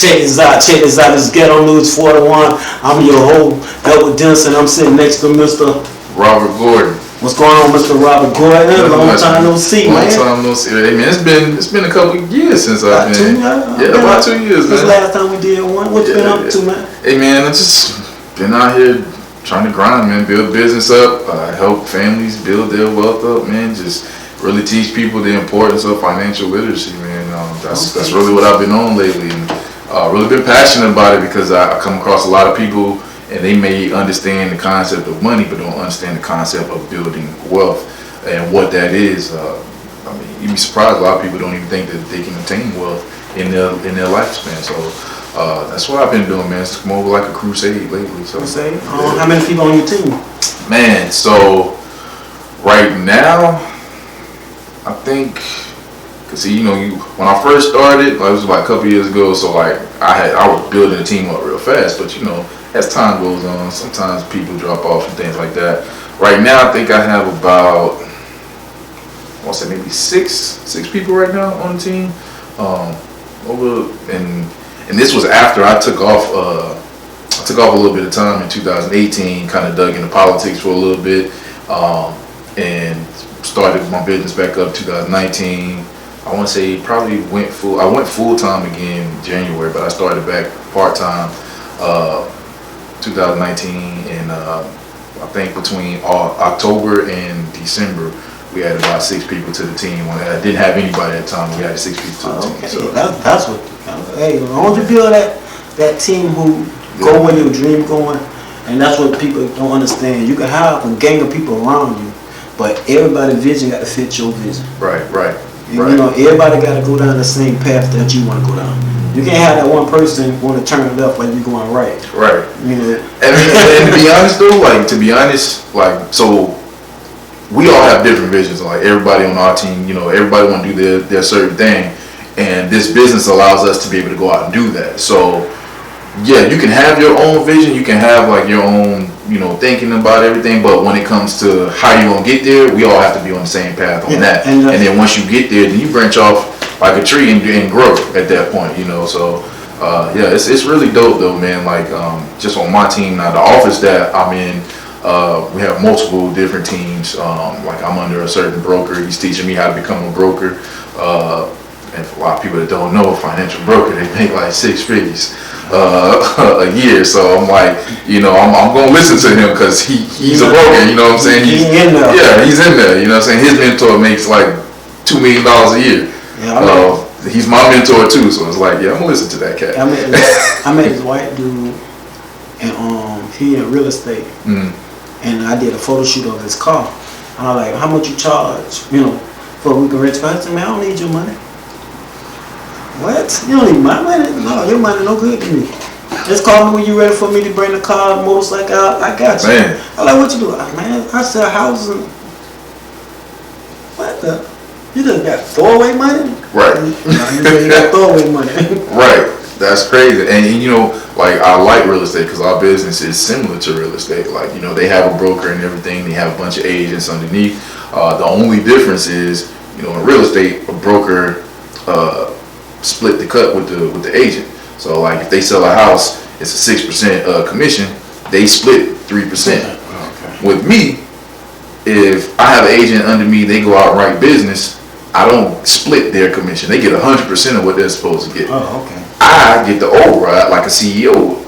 Check this out. This is Ghetto News 41. I'm your host, Edward Denson. I'm sitting next to Mr. Robert Gordon. What's going on, Mr. Robert Gordon? Long time no see, man. Long time no see. Hey, man, it's been a couple of years since I've been. About 2 years, man. This last time we did one. What you been up to, man? Hey, man, I just been out here trying to grind, man. Build business up. Help families build their wealth up, man. Just really teach people the importance of financial literacy, man. That's really what I've been on lately. And, really been passionate about it because I come across a lot of people and they may understand the concept of money but don't understand the concept of building wealth and what that is. I mean, you'd be surprised, a lot of people don't even think that they can attain wealth in their lifespan. So that's what I've been doing, man. It's come over like a crusade lately. So how many people on your team? Man, so right now I think, cause see, when I first started, it was like a couple years ago. So like I was building a team up real fast, but as time goes on, sometimes people drop off and things like that. Right now, I think I have about, I want to say maybe six people right now on the team. And this was after I took off. I took off a little bit of time in 2018, kind of dug into politics for a little bit, and started my business back up 2019. I want to say probably went full time again in January, but I started back part time 2019, and I think between October and December we had about 6 people to the team. I didn't have anybody at the time. We had 6 people to the team. So that's what. Hey, as long as you build that team who go where your dream going, and that's what people don't understand. You can have a gang of people around you, but everybody's vision got to fit your vision. Right. Everybody got to go down the same path that you want to go down. You can't have that one person want to turn left while you're going right. Right. And to be honest, so we all have different visions. Like everybody on our team, everybody want to do their certain thing, and this business allows us to be able to go out and do that. So yeah, you can have your own vision, you can have like your own, thinking about everything, but when it comes to how you gonna get there, we all have to be on the same path on that. And then once you get there, then you branch off like a tree and grow at that point, So it's really dope though, man. Like just on my team now, the office that I'm in, we have multiple different teams. Like I'm under a certain broker. He's teaching me how to become a broker. And for a lot of people that don't know, a financial broker, they make like 6 figures a year. So I'm like, I'm gonna listen to him because he's a broker. You know what I'm saying? He's in there. Yeah, he's in there. You know what I'm saying? His mentor makes like $2 million a year. Yeah, he's my mentor too. So it's like, yeah, I'm gonna listen to that cat. I met this white dude, and he in real estate, and I did a photo shoot of his car. And I'm like, how much you charge? For a week of rent car? I said, man, I don't need your money. What? You don't need my money? No, your money no good to me. Just call me when you're ready for me to bring the car, motorcycle out. I got you. Man. I'm like, what you do? Man, I sell houses. And what the? You just got throwaway money? Right. You got throwaway money. Right. That's crazy. And I like real estate because our business is similar to real estate. Like, they have a broker and everything. They have a bunch of agents underneath. The only difference is, in real estate, a broker split the cut with the agent. So like if they sell a house, it's a 6% commission. They split 3%. Okay. With me, if I have an agent under me, they go out and write business. I don't split their commission. They get 100% of what they're supposed to get. Oh, okay. I get the override like a CEO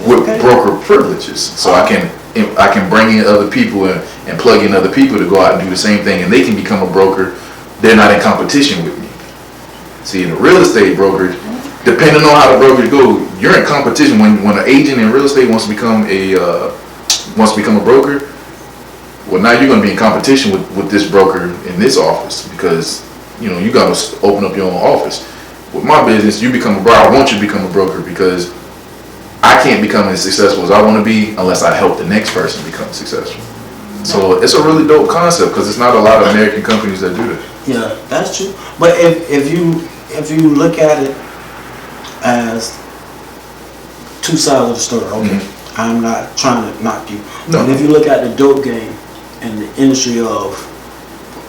with broker privileges. So I can bring in other people and plug in other people to go out and do the same thing, and they can become a broker. They're not in competition with me. See, in a real estate brokerage, depending on how the brokerage go, you're in competition. When an agent in real estate wants to become a broker, well, now you're going to be in competition with this broker in this office because you got to open up your own office. With my business, you become a broker. I want you to become a broker because I can't become as successful as I want to be unless I help the next person become successful. So it's a really dope concept because it's not a lot of American companies that do that. Yeah, that's true. But if you look at it as two sides of the story, okay, I'm not trying to knock you. No. But if you look at the dope game and the industry of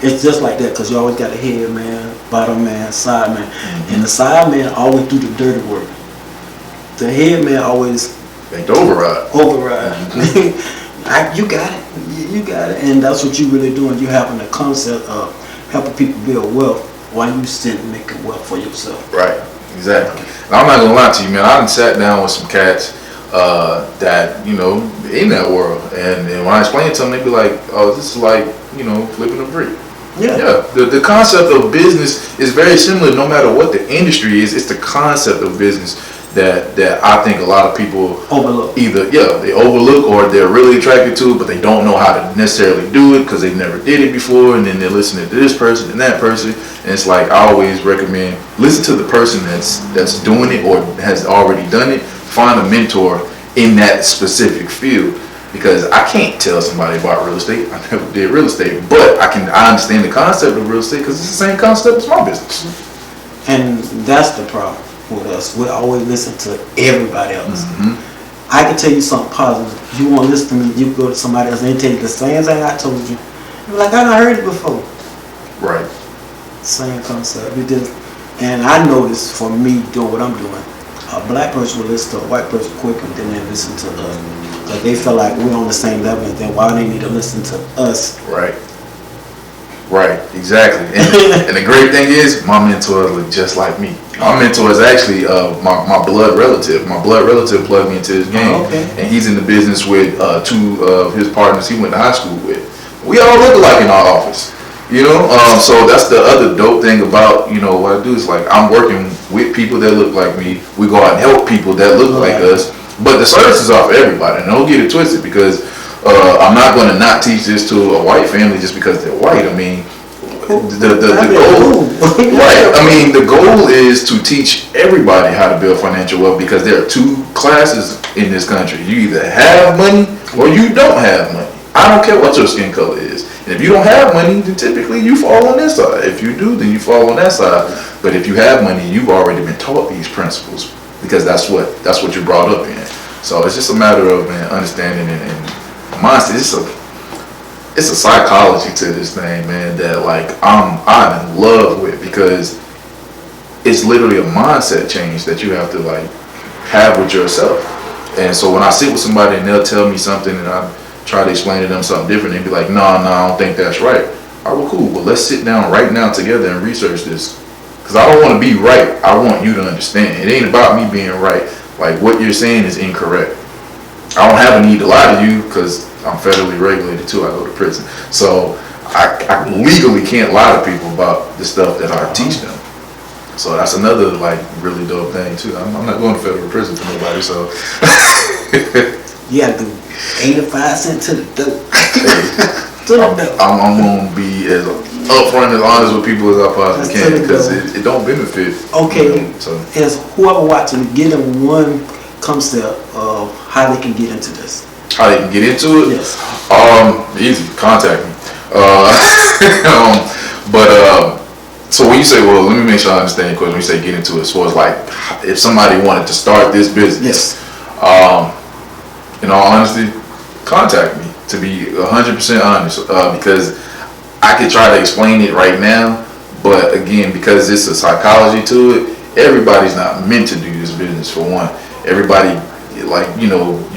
it's just like that because you always got a head man, bottom man, side man, and the side man always do the dirty work. The head man always make the override. You got it. You got it, and that's what you really doing. You having the concept of helping people build wealth while you sitting making wealth for yourself. Right. Exactly. And I'm not gonna lie to you, man. I done sat down with some cats that in that world, and when I explain it to them, they be like, "Oh, this is like flipping a brick." Yeah. The concept of business is very similar, no matter what the industry is. It's the concept of business that I think a lot of people overlook. Either they overlook or they're really attracted to it, but they don't know how to necessarily do it because they never did it before, and then they're listening to this person and that person, and it's like I always recommend listen to the person that's doing it or has already done it. Find a mentor in that specific field, because I can't tell somebody about real estate. I never did real estate, but I understand the concept of real estate because it's the same concept as my business. And that's the problem with us. We always listen to everybody else. Mm-hmm. I can tell you something positive. You want to listen to me, you go to somebody else and they tell you the same thing I told you. You're like, I done heard it before. Right. Same concept. And I noticed for me doing what I'm doing, a black person will listen to a white person quicker than they listen to us. Because they feel like we're on the same level, and then why they need to listen to us. Right. Right, exactly. And the great thing is, my mentors look just like me. My mentor is actually my blood relative. My blood relative plugged me into his game, and he's in the business with two of his partners he went to high school with. We all look alike in our office, so that's the other dope thing about what I do is like I'm working with people that look like me. We go out and help people that look like us, but the services are for everybody. And don't get it twisted, because I'm not going to not teach this to a white family just because they're white. I mean, the goal, right? I mean, the goal is to teach everybody how to build financial wealth, because there are two classes in this country. You either have money or you don't have money. I don't care what your skin color is. And if you don't have money, then typically you fall on this side. If you do, then you fall on that side. But if you have money, you've already been taught these principles, because that's what you're brought up in. So it's just a matter of understanding and mindset. It's a psychology to this thing, man, that like I'm in love with, because it's literally a mindset change that you have to like have with yourself. And so when I sit with somebody and they'll tell me something and I try to explain to them something different, they'd be like, no, I don't think that's right. All right, well, cool. Well, let's sit down right now together and research this, because I don't want to be right. I want you to understand. It ain't about me being right. Like, what you're saying is incorrect. I don't have a need to lie to you because I'm federally regulated too. I go to prison. So I legally can't lie to people about the stuff that I teach them. So that's another like really dope thing too. I'm not going to federal prison for nobody, so. You have to do 85 cents to the dope. I'm going to be as upfront and honest with people as I possibly can, because it don't benefit. Okay, so as whoever watching, give them one concept of how they can get into this. How they can get into it? Yes. Easy. Contact me. So when you say, well, let me make sure I understand your question. When you say get into it, as far as like if somebody wanted to start this business, in all honesty, contact me, to be 100% honest, because I could try to explain it right now, but again, because it's a psychology to it, everybody's not meant to do this business. For one, everybody, like, you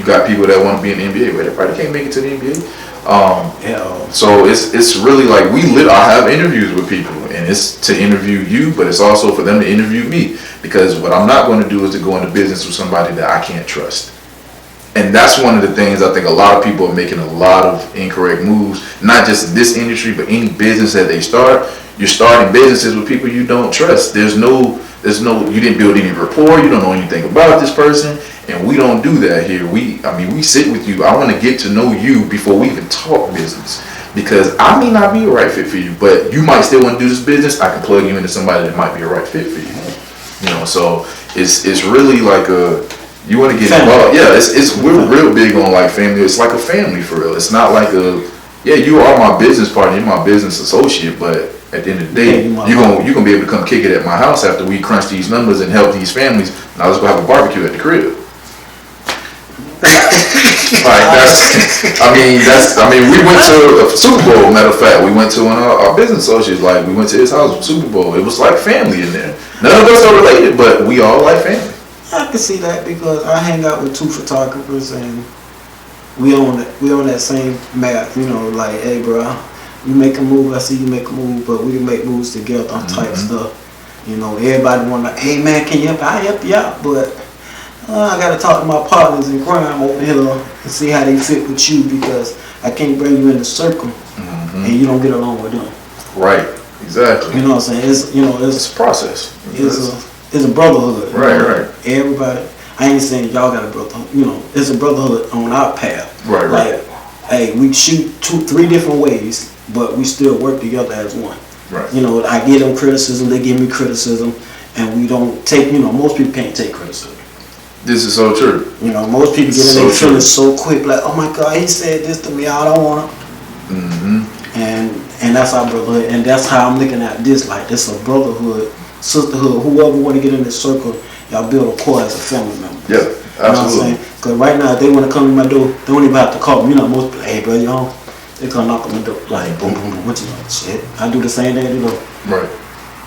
got people that want to be in the NBA, but everybody can't make it to the NBA. So it's really like I have interviews with people, and it's to interview you, but it's also for them to interview me, because what I'm not going to do is to go into business with somebody that I can't trust. And that's one of the things I think a lot of people are making a lot of incorrect moves, not just in this industry, but any business that they start. You're starting businesses with people you don't trust. There's no, you didn't build any rapport. You don't know anything about this person. And we don't do that here. We sit with you. I want to get to know you before we even talk business, because I may not be a right fit for you, but you might still want to do this business. I can plug you into somebody that might be a right fit for you. So it's really like you want to get involved. Yeah, we're real big on like family. It's like a family for real. It's not like you are my business partner, you're my business associate, but at the end of the day, you're gonna be able to come kick it at my house after we crunch these numbers and help these families. Now let's go have a barbecue at the crib. Like we went to a Super Bowl. Matter of fact, we went to our business associates. Like we went to his house for Super Bowl. It was like family in there. None of us are related, but we all like family. I can see that because I hang out with 2 photographers and we on that same map. You know, like, hey, bro, you make a move, I see you make a move, but we can make moves together on type stuff. You know, everybody want to, hey man, can you help? I help you out, but I got to talk to my partners in crime over here and see how they fit with you because I can't bring you in the circle and you don't get along with them. Right, exactly. You know what I'm saying? It's a process. It's a brotherhood. Right. Everybody, I ain't saying y'all got a brotherhood. You know, it's a brotherhood on our path. Right. Like, hey, we shoot 3 different ways, but we still work together as one. Right. You know, I give them criticism, they give me criticism, and we don't take. You know, most people can't take criticism. This is so true. You know, most people get in their feelings so quick, like, oh my God, he said this to me, I don't want to. And that's our brotherhood, and that's how I'm looking at this. Like, this is a brotherhood, sisterhood. Whoever want to get in this circle, y'all build a core as a family member. Yeah, absolutely. You know what I'm saying? Because right now, if they want to come to my door, they don't even have to call me. You know, most people, hey, bro, you home? They come knock on the door, like, boom, boom, boom. What you know? Shit. I do the same thing, you know. Right.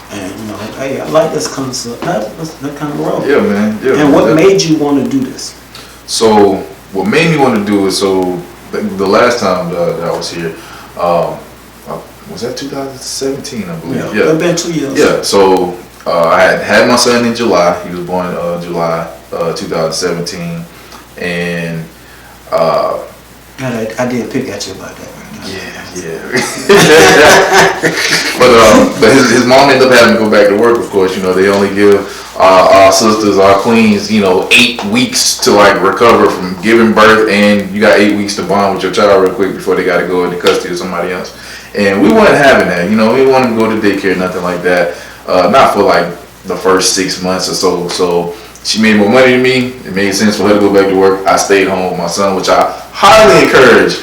And, you know, hey, I like this concept. That kind of role. Yeah, man. Yeah. And what made you want to do this? So, what made me want to do it, the last time that I was here, was that 2017, I believe? Yeah. It's been 2 years. Yeah, so I had my son in July. He was born July 2017. And I did pick at you about that. Yeah. but his mom ended up having to go back to work, of course. You know, they only give our sisters, our queens, 8 weeks to like recover from giving birth, and you got 8 weeks to bond with your child real quick before they got to go into custody of somebody else. And we weren't having that. We didn't want to go to daycare, nothing like that. Not for like the first 6 months or so. So she made more money than me. It made sense for her to go back to work. I stayed home with my son, which I highly encourage,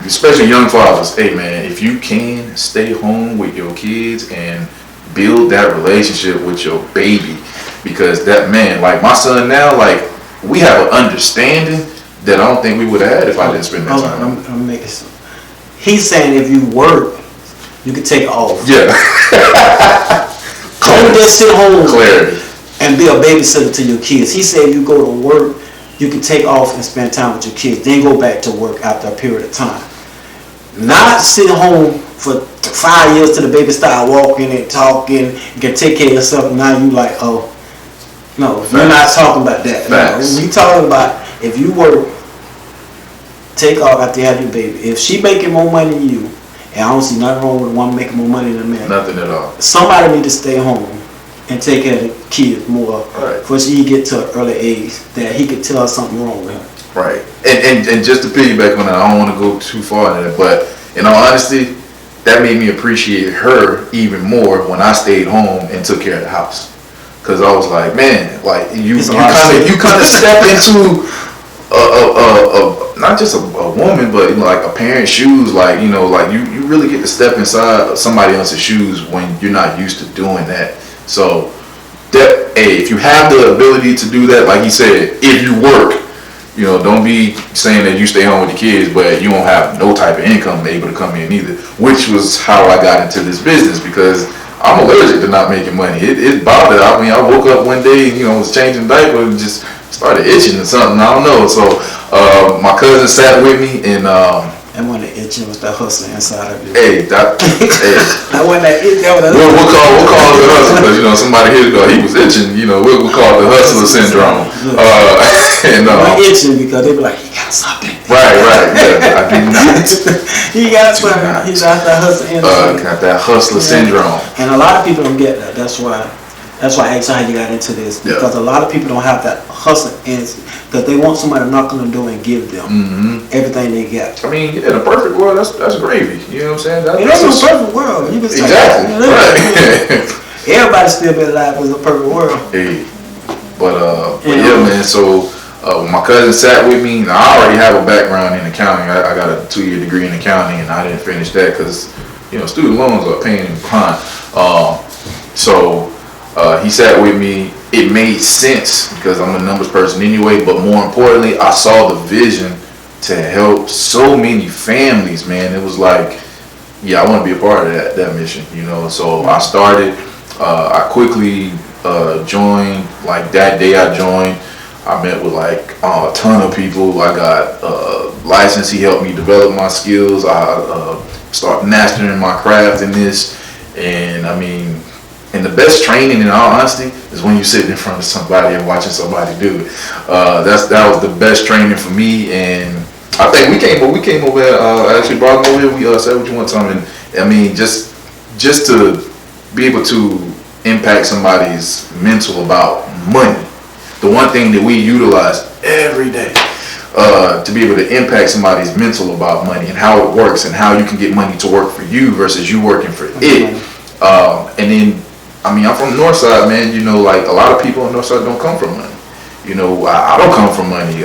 especially young fathers. Hey man, if you can stay home with your kids and build that relationship with your baby, because that man, like my son now, like we have an understanding that I don't think we would have had if I didn't spend that time. I'm making some. He's saying if you work, you can take off. Yeah. Don't just sit home. Clarity. And be a babysitter to your kids. He said if you go to work, you can take off and spend time with your kids, then go back to work after a period of time. Not sit home for 5 years till the baby start walking and talking, and can take care of yourself, and now you like, oh, no, Facts. We're not talking about that. No, we talking about if you work, take off after you have your baby. If she making more money than you, and I don't see nothing wrong with a woman making more money than a man. Nothing at all. Somebody need to stay home and take care of the kids more before she get to an early age that he could tell something wrong with her. Right. And just to piggyback on that, I don't want to go too far into that, but in all honesty, that made me appreciate her even more when I stayed home and took care of the house. Cause I was like, man, like you kind of step into not just a woman, but like a parent's shoes. Like you really get to step inside somebody else's shoes when you're not used to doing that. So that, hey, if you have the ability to do that, like he said, if you work, don't be saying that you stay home with the kids, but you don't have no type of income able to come in either. Which was how I got into this business, because I'm allergic to not making money. It bothered. I mean, I woke up one day, was changing diapers and just started itching or something. I don't know. So my cousin sat with me and. And when the itching was that hustle inside of you. Hey, that wasn't that itch. That was we'll call it the hustle, because somebody here he was itching. We'll call it the hustler syndrome. And itching because they be like, he got something. Right. Yeah, I do not. He got something. He got that hustle inside. Got that hustler syndrome. And a lot of people don't get that. That's why I asked how you got into this, because a lot of people don't have that hustle instinct, because they want somebody to knock on the door and give them everything they got. I mean, in a perfect world, that's gravy. You know what I'm saying? It ain't a perfect world. You can say exactly. Right. Everybody still be alive as a perfect world. Hey, but yeah, man. So when my cousin sat with me, I already have a background in accounting. I got a 2-year degree in accounting, and I didn't finish that because student loans are paying behind. So he sat with me. It made sense because I'm a numbers person anyway, but more importantly, I saw the vision to help so many families, man. It was like, yeah, I want to be a part of that mission, you know. So I started. I quickly joined. Like that day, I joined. I met with like a ton of people. I got licensed. He helped me develop my skills. I started mastering my craft in this, and I mean. And the best training, in all honesty, is when you sit in front of somebody and watching somebody do it. That was the best training for me, and I think we came over here. I actually brought him over here. We sat with you one time, and I mean, just to be able to impact somebody's mental about money, the one thing that we utilize every day, to be able to impact somebody's mental about money and how it works and how you can get money to work for you versus you working for it, and then. I mean, I'm from the north side, man. You know, like a lot of people on the north side don't come from money. You know, I don't come from money.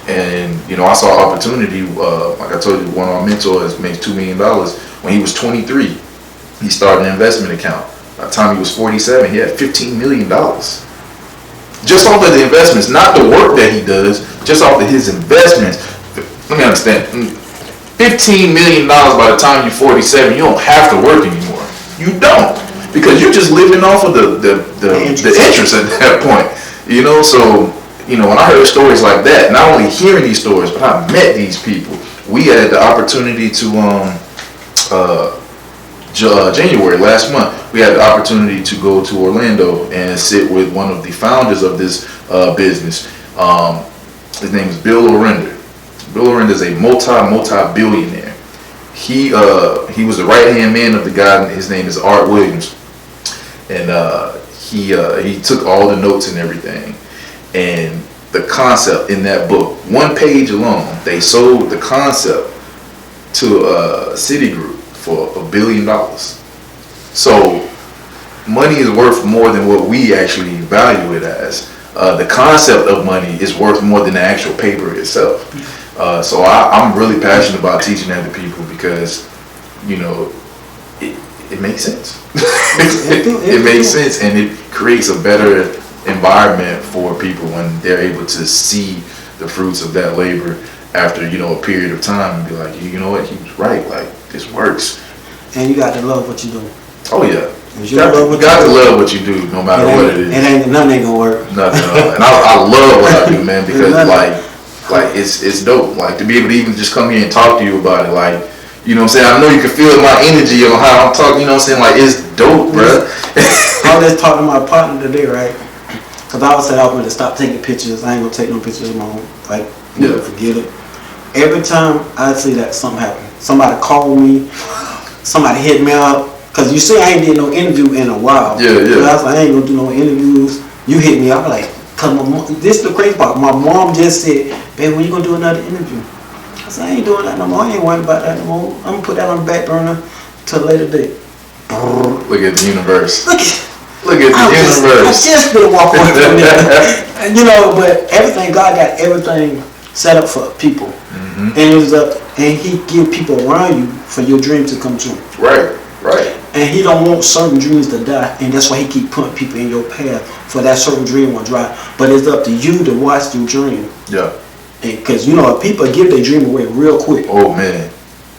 And, you know, I saw opportunity. Like I told you, one of our mentors makes $2 million. When he was 23, he started an investment account. By the time he was 47, he had $15 million. Just off of the investments, not the work that he does, just off of his investments. Let me understand. $15 million by the time you're 47, you don't have to work anymore. You don't. Because you're just living off of the interest at that point, you know. So, you know, when I heard stories like that, not only hearing these stories, but I met these people. We had the opportunity to January last month. We had the opportunity to go to Orlando and sit with one of the founders of this business. His name is Bill Orender. Bill Orender is a multi-billionaire. He was the right-hand man of the guy. His name is Art Williams. And he took all the notes and everything, and the concept in that book, one page alone, they sold the concept to Citigroup for $1 billion. So money is worth more than what we actually value it as. The concept of money is worth more than the actual paper itself. So I'm really passionate about teaching that to people because, you know, it makes sense. It makes sense, and it creates a better environment for people when they're able to see the fruits of that labor after, you know, a period of time and be like, you know what, he was right, like this works. And you got to love what you do. Oh yeah. You got to love what you do, no matter what it is. Nothing ain't gonna work. Nothing. And I love what I do, man, because like it's dope. Like to be able to even just come here and talk to you about it, like. You know what I'm saying? I know you can feel my energy on how I'm talking, you know what I'm saying? Like, it's dope, bro. I was just talking to my partner today, right? Because I was saying I was going to stop taking pictures. I ain't going to take no pictures of my own. Like, you know, forget it. Every time I see that something happen, somebody call me, somebody hit me up. Because you see, I ain't did no interview in a while. Yeah. So I was like, I ain't going to do no interviews. You hit me up, like, because my mom, this is the crazy part. My mom just said, babe, when you going to do another interview? I said, I ain't doing that no more. I ain't worried about that no more. I'm going to put that on the back burner till a later date. Look at the universe. Look at the I universe. just been walking away from that. You know, but everything, God got everything set up for people. Mm-hmm. And it was up, and he give people around you for your dream to come true. Right. And he don't want certain dreams to die, and that's why he keep putting people in your path for that certain dream will die. But it's up to you to watch your dream. Yeah. Because, you know, people give their dream away real quick. Oh, man.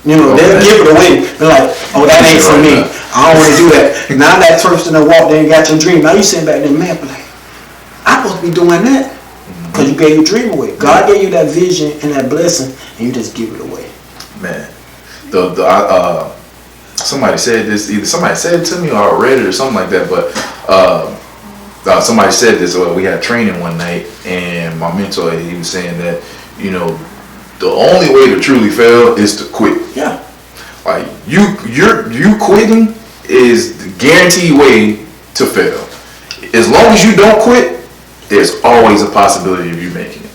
You know, they'll give it away. They're like, oh, that ain't for me. I don't want to do that. Now that person that walked in and got your dream. Now you sitting back there, man, but like, I'm supposed to be doing that. Because you gave your dream away. God gave you that vision and that blessing, and you just give it away. Man. Somebody said this, either somebody said it to me or I read it or something like that, but somebody said this, we had training one night, and my mentor, he was saying that, you know, the only way to truly fail is to quit. Yeah. Like you quitting is the guaranteed way to fail. As long as you don't quit, there's always a possibility of you making it.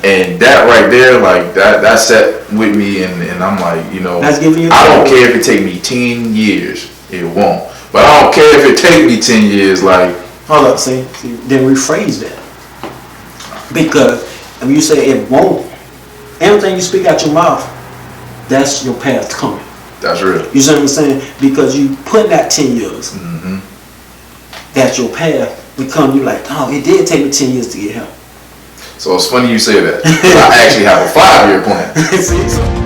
And that right there, like that sat with me, and I'm like, you know, that's giving you I don't care if it take me 10 years, it won't. But I don't care if it take me 10 years, like. Hold up, see, then rephrase that. Because if you say it won't, everything you speak out your mouth, that's your path coming. That's real. You see what I'm saying? Because you put that 10 years, that's your path. Become you like, oh, it did take me 10 years to get here. So it's funny you say that. I actually have a 5-year plan. See, so